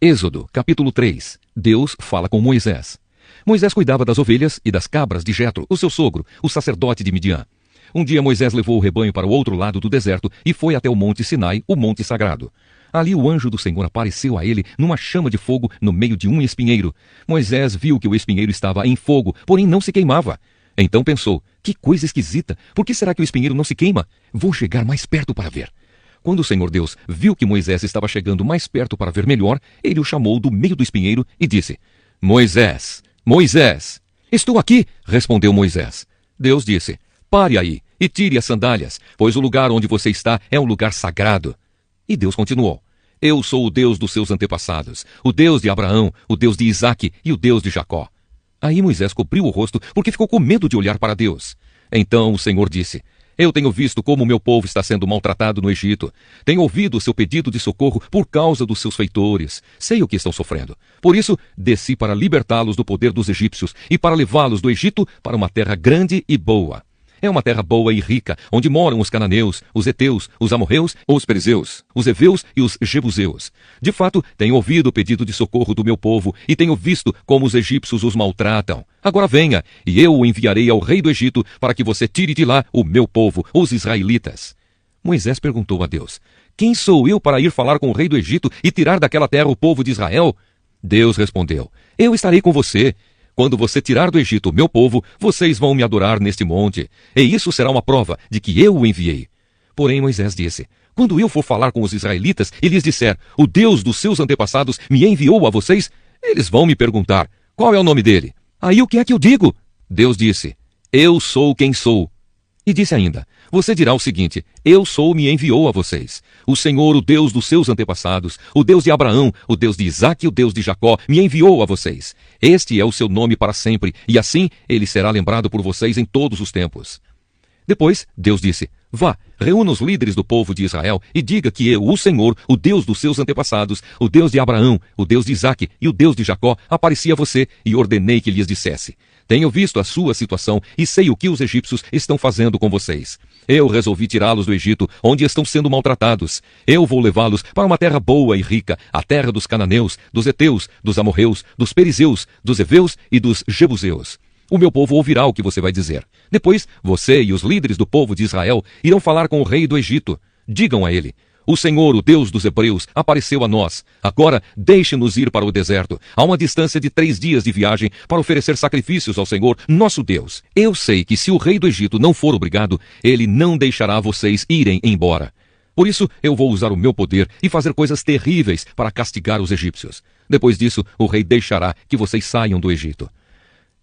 Êxodo, capítulo 3. Deus fala com Moisés. Moisés cuidava das ovelhas e das cabras de Jetro, o seu sogro, o sacerdote de Midian. Um dia Moisés levou o rebanho para o outro lado do deserto e foi até o monte Sinai, o monte sagrado. Ali o anjo do Senhor apareceu a ele numa chama de fogo no meio de um espinheiro. Moisés viu que o espinheiro estava em fogo, porém não se queimava. Então pensou, que coisa esquisita, por que será que o espinheiro não se queima? Vou chegar mais perto para ver. Quando o Senhor Deus viu que Moisés estava chegando mais perto para ver melhor, ele o chamou do meio do espinheiro e disse, Moisés, Moisés! Estou aqui, respondeu Moisés. Deus disse, pare aí e tire as sandálias, pois o lugar onde você está é um lugar sagrado. E Deus continuou, eu sou o Deus dos seus antepassados, o Deus de Abraão, o Deus de Isaque e o Deus de Jacó. Aí Moisés cobriu o rosto porque ficou com medo de olhar para Deus. Então o Senhor disse, eu tenho visto como o meu povo está sendo maltratado no Egito. Tenho ouvido o seu pedido de socorro por causa dos seus feitores. Sei o que estão sofrendo. Por isso, desci para libertá-los do poder dos egípcios e para levá-los do Egito para uma terra grande e boa. É uma terra boa e rica, onde moram os cananeus, os heteus, os amorreus, os perizeus, os heveus e os jebuseus. De fato, tenho ouvido o pedido de socorro do meu povo e tenho visto como os egípcios os maltratam. Agora venha, e eu o enviarei ao rei do Egito para que você tire de lá o meu povo, os israelitas. Moisés perguntou a Deus, quem sou eu para ir falar com o rei do Egito e tirar daquela terra o povo de Israel? Deus respondeu, eu estarei com você. Quando você tirar do Egito o meu povo, vocês vão me adorar neste monte. E isso será uma prova de que eu o enviei. Porém Moisés disse, quando eu for falar com os israelitas e lhes disser, o Deus dos seus antepassados me enviou a vocês, eles vão me perguntar, qual é o nome dele? Aí o que é que eu digo? Deus disse, eu sou quem sou. E disse ainda, você dirá o seguinte, eu sou me enviou a vocês. O Senhor, o Deus dos seus antepassados, o Deus de Abraão, o Deus de Isaque e o Deus de Jacó, me enviou a vocês. Este é o seu nome para sempre, e assim ele será lembrado por vocês em todos os tempos. Depois, Deus disse, vá, reúna os líderes do povo de Israel e diga que eu, o Senhor, o Deus dos seus antepassados, o Deus de Abraão, o Deus de Isaque e o Deus de Jacó, apareci a você e ordenei que lhes dissesse. Tenho visto a sua situação e sei o que os egípcios estão fazendo com vocês. Eu resolvi tirá-los do Egito, onde estão sendo maltratados. Eu vou levá-los para uma terra boa e rica, a terra dos cananeus, dos heteus, dos amorreus, dos perizeus, dos heveus e dos jebuseus. O meu povo ouvirá o que você vai dizer. Depois, você e os líderes do povo de Israel irão falar com o rei do Egito. Digam a ele, o Senhor, o Deus dos hebreus, apareceu a nós. Agora, deixe-nos ir para o deserto, a uma distância de 3 dias de viagem, para oferecer sacrifícios ao Senhor, nosso Deus. Eu sei que se o rei do Egito não for obrigado, ele não deixará vocês irem embora. Por isso, eu vou usar o meu poder e fazer coisas terríveis para castigar os egípcios. Depois disso, o rei deixará que vocês saiam do Egito.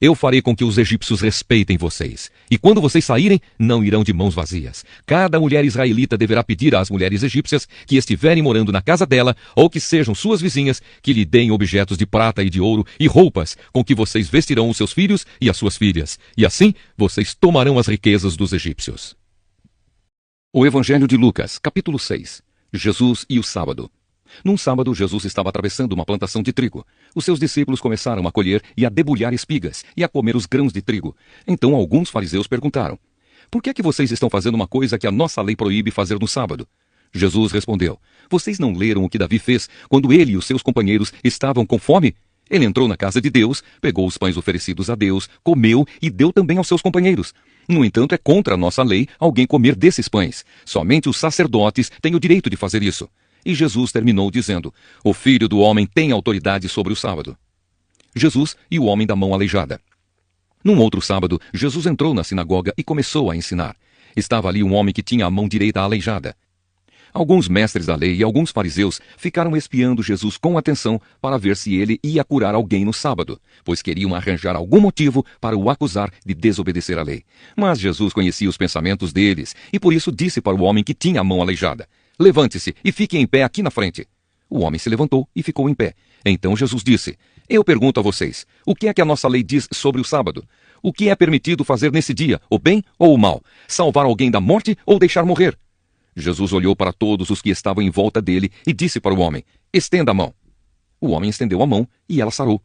Eu farei com que os egípcios respeitem vocês. E quando vocês saírem, não irão de mãos vazias. Cada mulher israelita deverá pedir às mulheres egípcias que estiverem morando na casa dela, ou que sejam suas vizinhas, que lhe deem objetos de prata e de ouro e roupas, com que vocês vestirão os seus filhos e as suas filhas. E assim, vocês tomarão as riquezas dos egípcios. O Evangelho de Lucas, capítulo 6. Jesus e o sábado. Num sábado, Jesus estava atravessando uma plantação de trigo. Os seus discípulos começaram a colher e a debulhar espigas e a comer os grãos de trigo. Então alguns fariseus perguntaram, por que é que vocês estão fazendo uma coisa que a nossa lei proíbe fazer no sábado? Jesus respondeu, vocês não leram o que Davi fez quando ele e os seus companheiros estavam com fome? Ele entrou na casa de Deus, pegou os pães oferecidos a Deus, comeu e deu também aos seus companheiros. No entanto, é contra a nossa lei alguém comer desses pães. Somente os sacerdotes têm o direito de fazer isso. E Jesus terminou dizendo, o Filho do Homem tem autoridade sobre o sábado. Jesus e o homem da mão aleijada. Num outro sábado, Jesus entrou na sinagoga e começou a ensinar. Estava ali um homem que tinha a mão direita aleijada. Alguns mestres da lei e alguns fariseus ficaram espiando Jesus com atenção para ver se ele ia curar alguém no sábado, pois queriam arranjar algum motivo para o acusar de desobedecer à lei. Mas Jesus conhecia os pensamentos deles e por isso disse para o homem que tinha a mão aleijada, levante-se e fique em pé aqui na frente. O homem se levantou e ficou em pé. Então Jesus disse, eu pergunto a vocês, o que é que a nossa lei diz sobre o sábado? O que é permitido fazer nesse dia, o bem ou o mal? Salvar alguém da morte ou deixar morrer? Jesus olhou para todos os que estavam em volta dele e disse para o homem, estenda a mão. O homem estendeu a mão e ela sarou.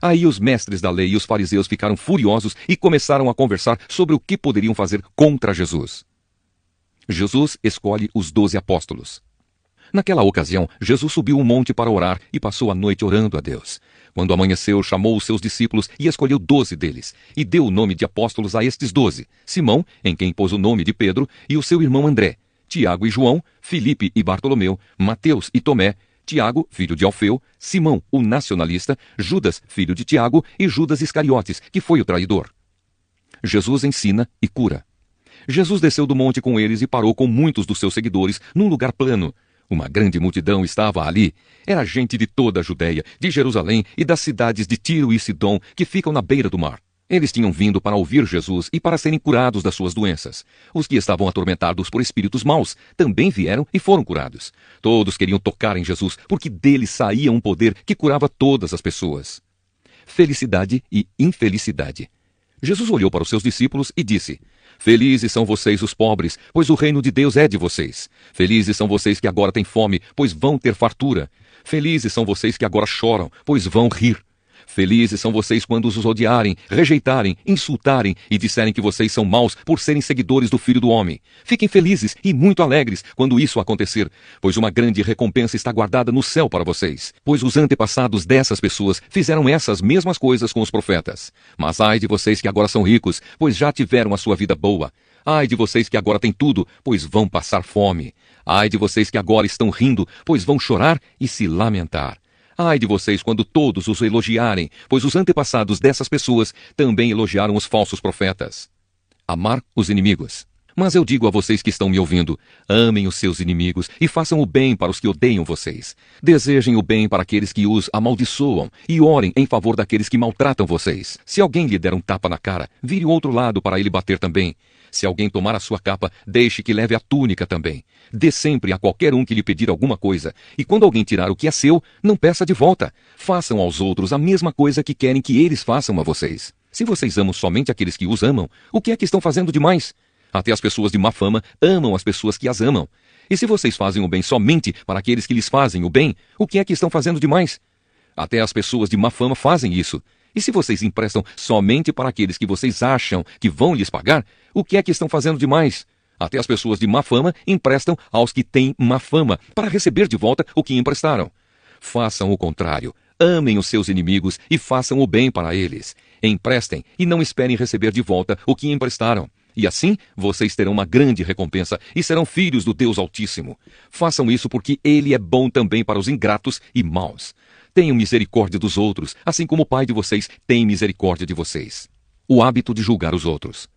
Aí os mestres da lei e os fariseus ficaram furiosos e começaram a conversar sobre o que poderiam fazer contra Jesus. Jesus escolhe os 12 apóstolos. Naquela ocasião, Jesus subiu um monte para orar e passou a noite orando a Deus. Quando amanheceu, chamou os seus discípulos e escolheu 12 deles, e deu o nome de apóstolos a estes 12: Simão, em quem pôs o nome de Pedro, e o seu irmão André, Tiago e João, Filipe e Bartolomeu, Mateus e Tomé, Tiago, filho de Alfeu, Simão, o nacionalista, Judas, filho de Tiago, e Judas Iscariotes, que foi o traidor. Jesus ensina e cura. Jesus desceu do monte com eles e parou com muitos dos seus seguidores num lugar plano. Uma grande multidão estava ali. Era gente de toda a Judéia, de Jerusalém e das cidades de Tiro e Sidom, que ficam na beira do mar. Eles tinham vindo para ouvir Jesus e para serem curados das suas doenças. Os que estavam atormentados por espíritos maus também vieram e foram curados. Todos queriam tocar em Jesus, porque dele saía um poder que curava todas as pessoas. Felicidade e infelicidade. Jesus olhou para os seus discípulos e disse: Felizes são vocês os pobres, pois o reino de Deus é de vocês. Felizes são vocês que agora têm fome, pois vão ter fartura. Felizes são vocês que agora choram, pois vão rir. Felizes são vocês quando os odiarem, rejeitarem, insultarem e disserem que vocês são maus por serem seguidores do Filho do Homem. Fiquem felizes e muito alegres quando isso acontecer, pois uma grande recompensa está guardada no céu para vocês. Pois os antepassados dessas pessoas fizeram essas mesmas coisas com os profetas. Mas ai de vocês que agora são ricos, pois já tiveram a sua vida boa. Ai de vocês que agora têm tudo, pois vão passar fome. Ai de vocês que agora estão rindo, pois vão chorar e se lamentar. Ai de vocês quando todos os elogiarem, pois os antepassados dessas pessoas também elogiaram os falsos profetas. Amar os inimigos. Mas eu digo a vocês que estão me ouvindo, amem os seus inimigos e façam o bem para os que odeiam vocês. Desejem o bem para aqueles que os amaldiçoam e orem em favor daqueles que maltratam vocês. Se alguém lhe der um tapa na cara, vire o outro lado para ele bater também. Se alguém tomar a sua capa, deixe que leve a túnica também. Dê sempre a qualquer um que lhe pedir alguma coisa. E quando alguém tirar o que é seu, não peça de volta. Façam aos outros a mesma coisa que querem que eles façam a vocês. Se vocês amam somente aqueles que os amam, o que é que estão fazendo demais? Até as pessoas de má fama amam as pessoas que as amam. E se vocês fazem o bem somente para aqueles que lhes fazem o bem, o que é que estão fazendo demais? Até as pessoas de má fama fazem isso. E se vocês emprestam somente para aqueles que vocês acham que vão lhes pagar, o que é que estão fazendo demais? Até as pessoas de má fama emprestam aos que têm má fama, para receber de volta o que emprestaram. Façam o contrário. Amem os seus inimigos e façam o bem para eles. Emprestem e não esperem receber de volta o que emprestaram. E assim vocês terão uma grande recompensa e serão filhos do Deus Altíssimo. Façam isso porque Ele é bom também para os ingratos e maus. Tenham misericórdia dos outros, assim como o Pai de vocês tem misericórdia de vocês. O hábito de julgar os outros.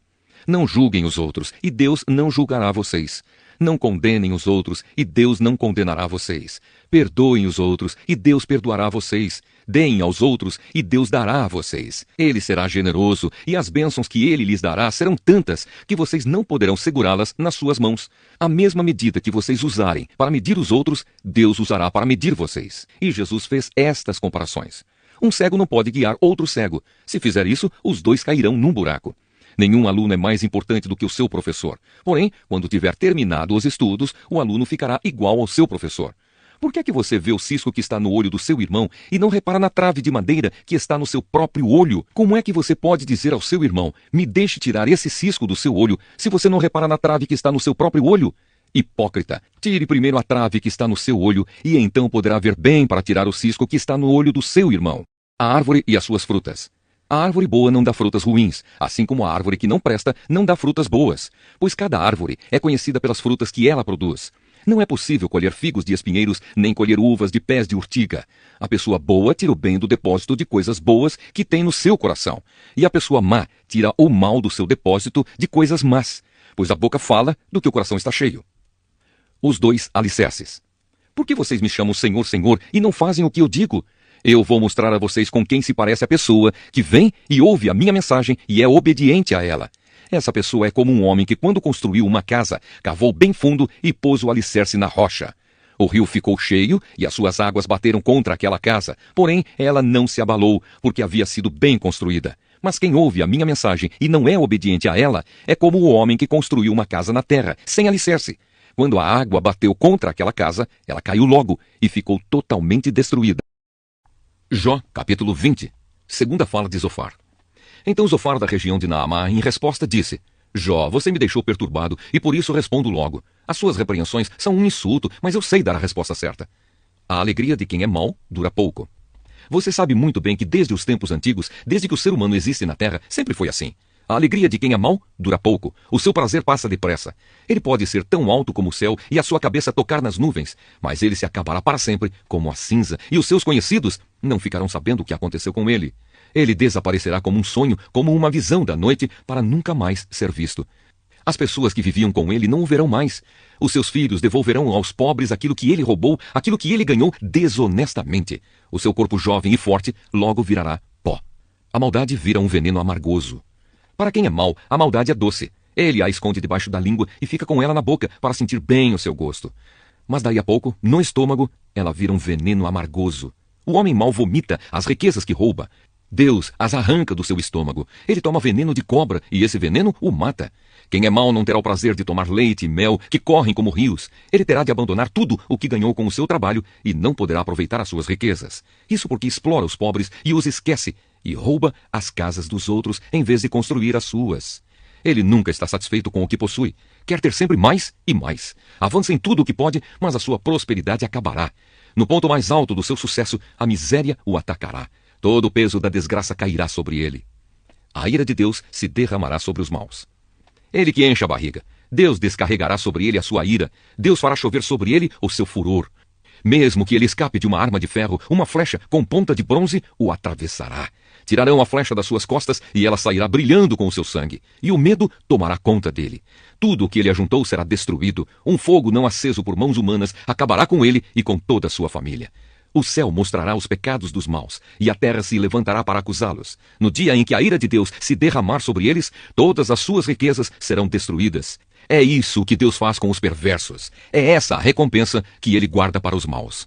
Não julguem os outros, e Deus não julgará vocês. Não condenem os outros, e Deus não condenará vocês. Perdoem os outros, e Deus perdoará vocês. Deem aos outros, e Deus dará a vocês. Ele será generoso, e as bênçãos que Ele lhes dará serão tantas, que vocês não poderão segurá-las nas suas mãos. A mesma medida que vocês usarem para medir os outros, Deus usará para medir vocês. E Jesus fez estas comparações. Um cego não pode guiar outro cego. Se fizer isso, os dois cairão num buraco. Nenhum aluno é mais importante do que o seu professor. Porém, quando tiver terminado os estudos, o aluno ficará igual ao seu professor. Por que é que você vê o cisco que está no olho do seu irmão e não repara na trave de madeira que está no seu próprio olho? Como é que você pode dizer ao seu irmão, me deixe tirar esse cisco do seu olho, se você não repara na trave que está no seu próprio olho? Hipócrita, tire primeiro a trave que está no seu olho, e então poderá ver bem para tirar o cisco que está no olho do seu irmão. A árvore e as suas frutas. A árvore boa não dá frutas ruins, assim como a árvore que não presta não dá frutas boas, pois cada árvore é conhecida pelas frutas que ela produz. Não é possível colher figos de espinheiros, nem colher uvas de pés de urtiga. A pessoa boa tira o bem do depósito de coisas boas que tem no seu coração, e a pessoa má tira o mal do seu depósito de coisas más, pois a boca fala do que o coração está cheio. Os 2 alicerces. Por que vocês me chamam Senhor, Senhor, e não fazem o que eu digo? Eu vou mostrar a vocês com quem se parece a pessoa que vem e ouve a minha mensagem e é obediente a ela. Essa pessoa é como um homem que, quando construiu uma casa, cavou bem fundo e pôs o alicerce na rocha. O rio ficou cheio e as suas águas bateram contra aquela casa, porém ela não se abalou, porque havia sido bem construída. Mas quem ouve a minha mensagem e não é obediente a ela, é como o homem que construiu uma casa na terra, sem alicerce. Quando a água bateu contra aquela casa, ela caiu logo e ficou totalmente destruída. Jó, capítulo 20. Segunda fala de Zofar. Então Zofar, da região de Naamá, em resposta disse: Jó, você me deixou perturbado e por isso respondo logo. As suas repreensões são um insulto, mas eu sei dar a resposta certa. A alegria de quem é mau dura pouco. Você sabe muito bem que desde os tempos antigos, desde que o ser humano existe na Terra, sempre foi assim. A alegria de quem é mau dura pouco. O seu prazer passa depressa. Ele pode ser tão alto como o céu e a sua cabeça tocar nas nuvens, mas ele se acabará para sempre como a cinza, e os seus conhecidos não ficarão sabendo o que aconteceu com ele. Ele desaparecerá como um sonho, como uma visão da noite, para nunca mais ser visto. As pessoas que viviam com ele não o verão mais. Os seus filhos devolverão aos pobres aquilo que ele roubou, aquilo que ele ganhou desonestamente. O seu corpo jovem e forte logo virará pó. A maldade vira um veneno amargoso. Para quem é mau, a maldade é doce. Ele a esconde debaixo da língua e fica com ela na boca para sentir bem o seu gosto. Mas daí a pouco, no estômago, ela vira um veneno amargoso. O homem mau vomita as riquezas que rouba. Deus as arranca do seu estômago. Ele toma veneno de cobra e esse veneno o mata. Quem é mau não terá o prazer de tomar leite e mel que correm como rios. Ele terá de abandonar tudo o que ganhou com o seu trabalho e não poderá aproveitar as suas riquezas. Isso porque explora os pobres e os esquece e rouba as casas dos outros em vez de construir as suas. Ele nunca está satisfeito com o que possui. Quer ter sempre mais e mais. Avança em tudo o que pode, mas a sua prosperidade acabará. No ponto mais alto do seu sucesso, a miséria o atacará. Todo o peso da desgraça cairá sobre ele. A ira de Deus se derramará sobre os maus. Ele que enche a barriga. Deus descarregará sobre ele a sua ira. Deus fará chover sobre ele o seu furor. Mesmo que ele escape de uma arma de ferro, uma flecha com ponta de bronze o atravessará. Tirarão a flecha das suas costas e ela sairá brilhando com o seu sangue. E o medo tomará conta dele. Tudo o que ele ajuntou será destruído. Um fogo não aceso por mãos humanas acabará com ele e com toda a sua família. O céu mostrará os pecados dos maus, e a terra se levantará para acusá-los. No dia em que a ira de Deus se derramar sobre eles, todas as suas riquezas serão destruídas. É isso que Deus faz com os perversos. É essa a recompensa que ele guarda para os maus.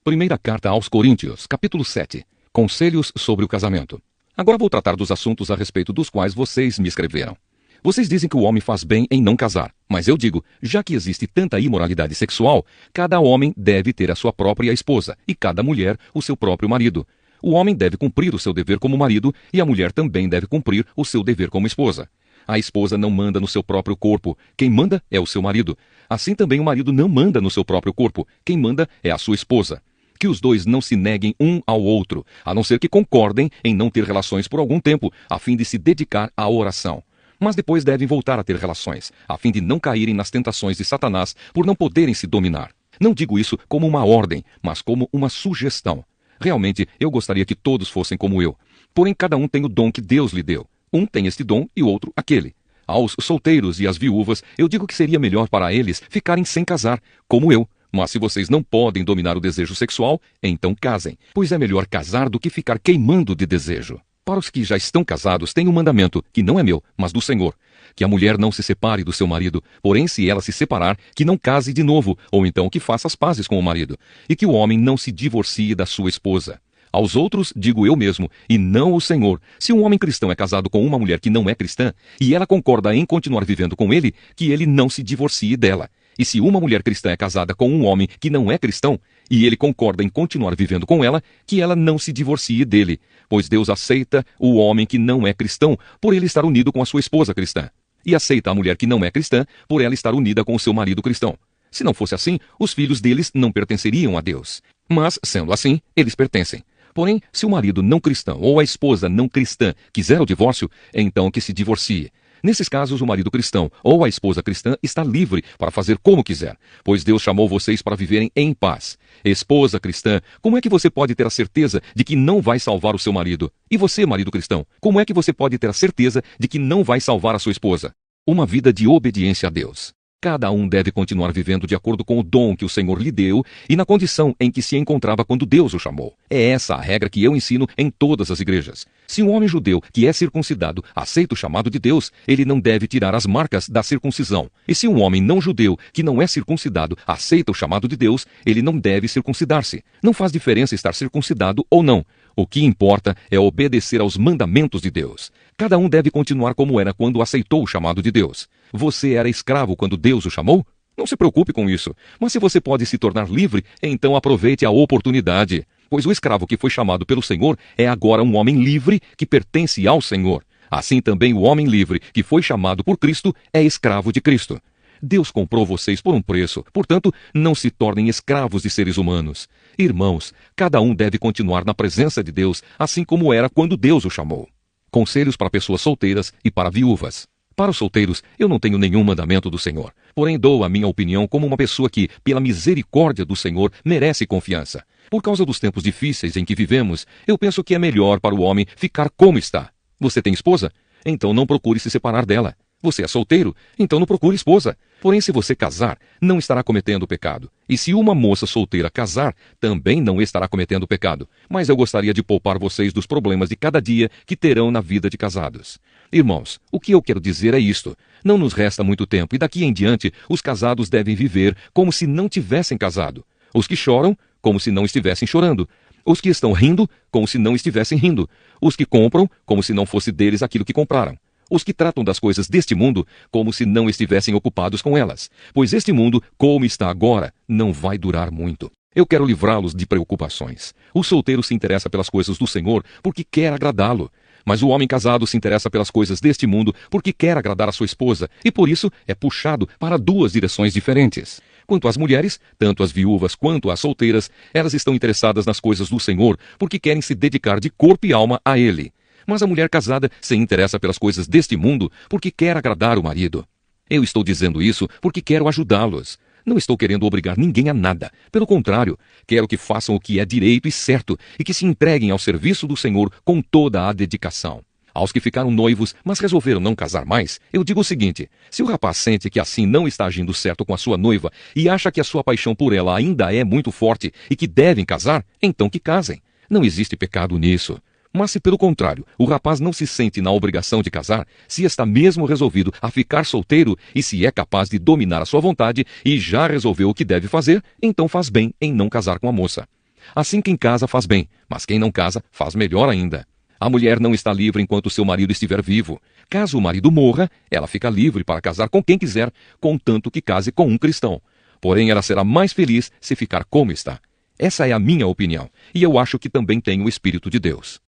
Primeira carta aos Coríntios, capítulo 7. Conselhos sobre o casamento. Agora vou tratar dos assuntos a respeito dos quais vocês me escreveram. Vocês dizem que o homem faz bem em não casar, mas eu digo, já que existe tanta imoralidade sexual, cada homem deve ter a sua própria esposa e cada mulher o seu próprio marido. O homem deve cumprir o seu dever como marido e a mulher também deve cumprir o seu dever como esposa. A esposa não manda no seu próprio corpo, quem manda é o seu marido. Assim também o marido não manda no seu próprio corpo, quem manda é a sua esposa. Que os dois não se neguem um ao outro, a não ser que concordem em não ter relações por algum tempo, a fim de se dedicar à oração. Mas depois devem voltar a ter relações, a fim de não caírem nas tentações de Satanás por não poderem se dominar. Não digo isso como uma ordem, mas como uma sugestão. Realmente, eu gostaria que todos fossem como eu. Porém, cada um tem o dom que Deus lhe deu. Um tem este dom e o outro aquele. Aos solteiros e às viúvas, eu digo que seria melhor para eles ficarem sem casar, como eu. Mas se vocês não podem dominar o desejo sexual, então casem, pois é melhor casar do que ficar queimando de desejo. Para os que já estão casados, tem um mandamento, que não é meu, mas do Senhor, que a mulher não se separe do seu marido, porém se ela se separar, que não case de novo, ou então que faça as pazes com o marido, e que o homem não se divorcie da sua esposa. Aos outros, digo eu mesmo, e não o Senhor, se um homem cristão é casado com uma mulher que não é cristã, e ela concorda em continuar vivendo com ele, que ele não se divorcie dela. E se uma mulher cristã é casada com um homem que não é cristão, e ele concorda em continuar vivendo com ela, que ela não se divorcie dele, pois Deus aceita o homem que não é cristão por ele estar unido com a sua esposa cristã, e aceita a mulher que não é cristã por ela estar unida com o seu marido cristão. Se não fosse assim, os filhos deles não pertenceriam a Deus. Mas, sendo assim, eles pertencem. Porém, se o marido não cristão ou a esposa não cristã quiser o divórcio, então que se divorcie. Nesses casos, o marido cristão ou a esposa cristã está livre para fazer como quiser, pois Deus chamou vocês para viverem em paz. Esposa cristã, como é que você pode ter a certeza de que não vai salvar o seu marido? E você, marido cristão, como é que você pode ter a certeza de que não vai salvar a sua esposa? Uma vida de obediência a Deus. Cada um deve continuar vivendo de acordo com o dom que o Senhor lhe deu e na condição em que se encontrava quando Deus o chamou. É essa a regra que eu ensino em todas as igrejas. Se um homem judeu que é circuncidado aceita o chamado de Deus, ele não deve tirar as marcas da circuncisão. E se um homem não judeu que não é circuncidado aceita o chamado de Deus, ele não deve circuncidar-se. Não faz diferença estar circuncidado ou não. O que importa é obedecer aos mandamentos de Deus. Cada um deve continuar como era quando aceitou o chamado de Deus. Você era escravo quando Deus o chamou? Não se preocupe com isso. Mas se você pode se tornar livre, então aproveite a oportunidade. Pois o escravo que foi chamado pelo Senhor é agora um homem livre que pertence ao Senhor. Assim também o homem livre, que foi chamado por Cristo, é escravo de Cristo. Deus comprou vocês por um preço, portanto, não se tornem escravos de seres humanos. Irmãos, cada um deve continuar na presença de Deus, assim como era quando Deus o chamou. Conselhos para pessoas solteiras e para viúvas. Para os solteiros, eu não tenho nenhum mandamento do Senhor, porém dou a minha opinião como uma pessoa que, pela misericórdia do Senhor, merece confiança. Por causa dos tempos difíceis em que vivemos, eu penso que é melhor para o homem ficar como está. Você tem esposa? Então não procure se separar dela. Você é solteiro? Então não procure esposa. Porém, se você casar, não estará cometendo pecado. E se uma moça solteira casar, também não estará cometendo pecado. Mas eu gostaria de poupar vocês dos problemas de cada dia que terão na vida de casados. Irmãos, o que eu quero dizer é isto. Não nos resta muito tempo e daqui em diante os casados devem viver como se não tivessem casado. Os que choram, como se não estivessem chorando. Os que estão rindo, como se não estivessem rindo. Os que compram, como se não fosse deles aquilo que compraram. Os que tratam das coisas deste mundo como se não estivessem ocupados com elas. Pois este mundo, como está agora, não vai durar muito. Eu quero livrá-los de preocupações. O solteiro se interessa pelas coisas do Senhor porque quer agradá-lo. Mas o homem casado se interessa pelas coisas deste mundo porque quer agradar a sua esposa e por isso é puxado para duas direções diferentes. Quanto às mulheres, tanto as viúvas quanto as solteiras, elas estão interessadas nas coisas do Senhor porque querem se dedicar de corpo e alma a Ele. Mas a mulher casada se interessa pelas coisas deste mundo porque quer agradar o marido. Eu estou dizendo isso porque quero ajudá-los. Não estou querendo obrigar ninguém a nada. Pelo contrário, quero que façam o que é direito e certo e que se entreguem ao serviço do Senhor com toda a dedicação. Aos que ficaram noivos, mas resolveram não casar mais, eu digo o seguinte: se o rapaz sente que assim não está agindo certo com a sua noiva e acha que a sua paixão por ela ainda é muito forte e que devem casar, então que casem. Não existe pecado nisso. Mas se pelo contrário, o rapaz não se sente na obrigação de casar, se está mesmo resolvido a ficar solteiro e se é capaz de dominar a sua vontade e já resolveu o que deve fazer, então faz bem em não casar com a moça. Assim quem casa faz bem, mas quem não casa faz melhor ainda. A mulher não está livre enquanto seu marido estiver vivo. Caso o marido morra, ela fica livre para casar com quem quiser, contanto que case com um cristão. Porém, ela será mais feliz se ficar como está. Essa é a minha opinião, e eu acho que também tem o Espírito de Deus.